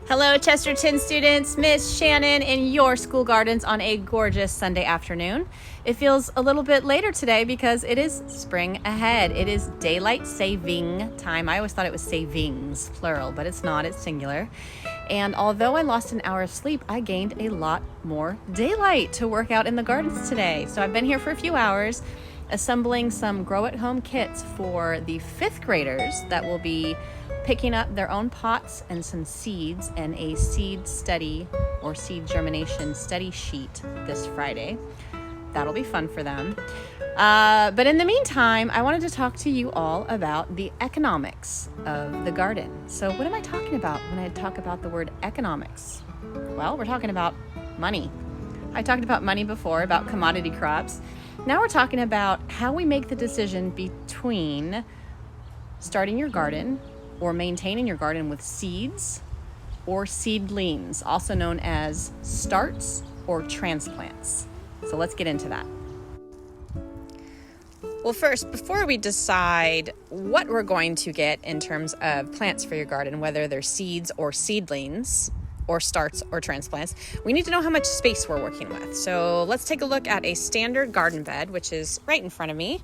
Hello, Chesterton students. Miss Shannon in your school gardens on a gorgeous Sunday afternoon. It feels a little bit later today because it is spring ahead. It is daylight saving time. I always thought it was savings, plural, but it's not, it's singular. And although I lost an hour of sleep, I gained a lot more daylight to work out in the gardens today. So I've been here for a few hours assembling some grow-at-home kits for the 5th graders that will be picking up their own pots and some seeds and a seed study or seed germination study sheet this Friday. That'll be fun for them. But in the meantime, I wanted to talk to you all about the economics of the garden. So what am I talking about when I talk about the word economics? Well, we're talking about money. I talked about money before, about commodity crops. Now we're talking about how we make the decision between starting your garden or maintaining your garden with seeds or seedlings, also known as starts or transplants. So let's get into that. Well, first, before we decide what we're going to get in terms of plants for your garden, whether they're seeds or seedlings or starts or transplants, we need to know how much space we're working with. So let's take a look at a standard garden bed, which is right in front of me.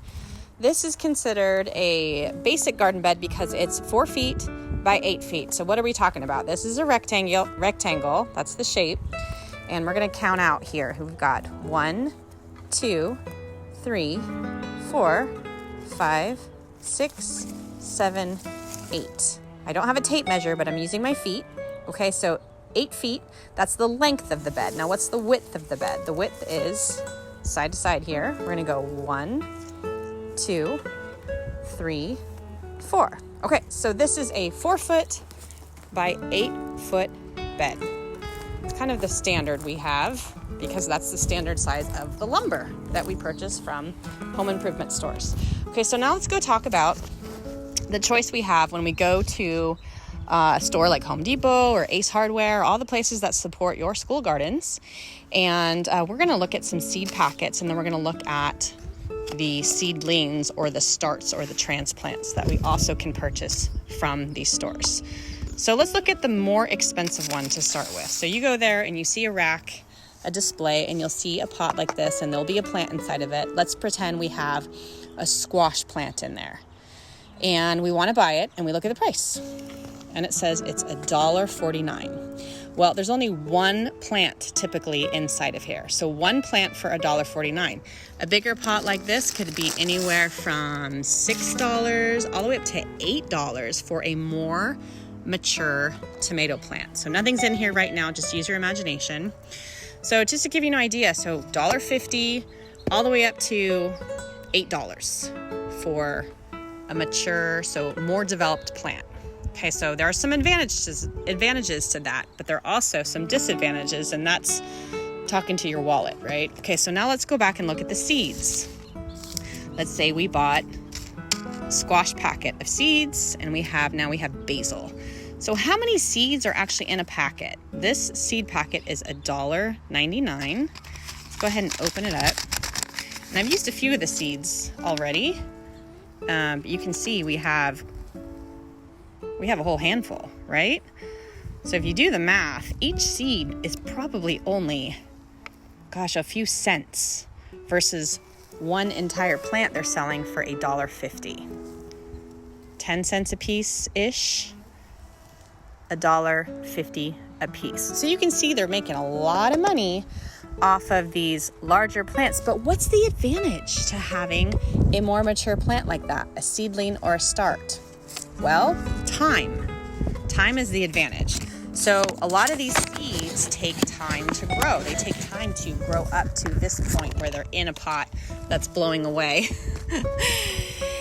This is considered a basic garden bed because it's 4 feet by 8 feet. So what are we talking about? This is a rectangle, that's the shape. And we're gonna count out here. We've got 1, 2, 3, 4, 5, 6, 7, 8. I don't have a tape measure, but I'm using my feet. Okay, so 8 feet, that's the length of the bed. Now what's the width of the bed? The width is side to side here. We're gonna go 1, 2, 3, 4. Okay, so this is a 4 foot by 8 foot bed. It's kind of the standard we have because that's the standard size of the lumber that we purchase from home improvement stores. Okay, so now let's go talk about the choice we have when we go to a store like Home Depot or Ace Hardware, all the places that support your school gardens. And we're gonna look at some seed packets, and then we're gonna look at the seedlings or the starts or the transplants that we also can purchase from these stores. So let's look at the more expensive one to start with. So you go there and you see a rack, a display, and you'll see a pot like this, and there'll be a plant inside of it. Let's pretend we have a squash plant in there and we want to buy it, and we look at the price and it says it's $1.49. Well, there's only one plant typically inside of here. So one plant for $1.49. A bigger pot like this could be anywhere from $6 all the way up to $8 for a more mature tomato plant. So nothing's in here right now, just use your imagination. So just to give you an idea, so $1.50 all the way up to $8 for a mature, so more developed plant. Okay, so there are some advantages to that, but there are also some disadvantages, and that's talking to your wallet, right? Okay, so now let's go back and look at the seeds. Let's say we bought a squash packet of seeds, and now we have basil. So how many seeds are actually in a packet? This seed packet is $1.99. Let's go ahead and open it up. And I've used a few of the seeds already. But you can see we have a whole handful, right? So if you do the math, each seed is probably only, a few cents versus one entire plant they're selling for $1.50. 10 cents a piece-ish, $1.50 a piece. So you can see they're making a lot of money off of these larger plants. But what's the advantage to having a more mature plant like that, a seedling or a start? Well, time. Time is the advantage. So a lot of these seeds take time to grow. They take time to grow up to this point where they're in a pot that's blowing away.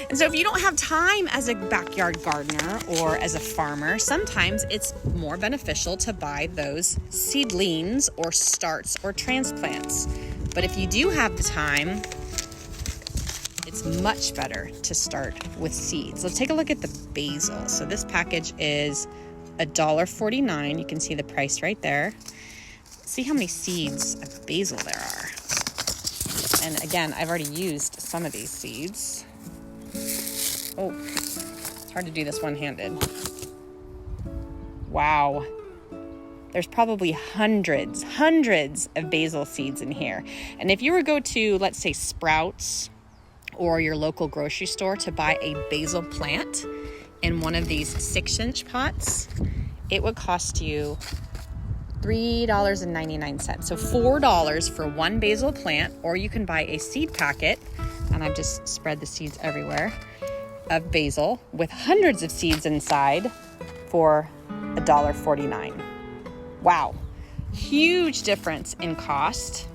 And so if you don't have time as a backyard gardener or as a farmer, sometimes it's more beneficial to buy those seedlings or starts or transplants. But if you do have the time, it's much better to start with seeds. Let's take a look at the basil. So this package is $1.49. You can see the price right there. See how many seeds of basil there are. And again, I've already used some of these seeds. Oh, it's hard to do this one-handed. Wow. There's probably hundreds of basil seeds in here. And if you were to go to, let's say, Sprouts or your local grocery store to buy a basil plant in one of these 6-inch pots, it would cost you $3.99. So $4 for one basil plant, or you can buy a seed packet, and I've just spread the seeds everywhere, of basil with hundreds of seeds inside for $1.49. Wow, huge difference in cost.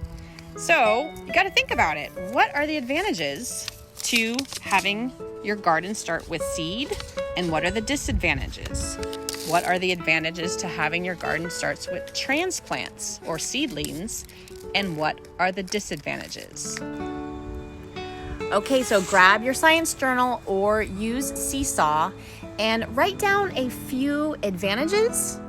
So you got to think about it. What are the advantages to having your garden start with seed, and what are the disadvantages? What are the advantages to having your garden starts with transplants or seedlings, and what are the disadvantages? Okay, so grab your science journal or use Seesaw and write down a few advantages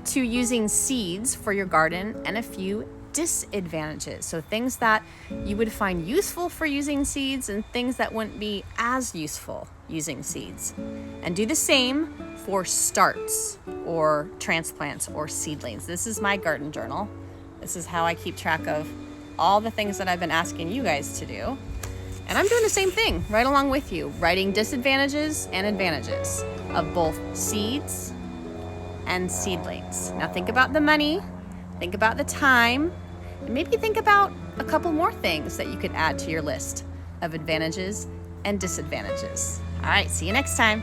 to using seeds for your garden and a few disadvantages. So things that you would find useful for using seeds and things that wouldn't be as useful using seeds. And do the same for starts or transplants or seedlings. This is my garden journal. This is how I keep track of all the things that I've been asking you guys to do. And I'm doing the same thing right along with you, writing disadvantages and advantages of both seeds and seedlings. Now think about the money, think about the time, and maybe think about a couple more things that you could add to your list of advantages and disadvantages. All right, see you next time.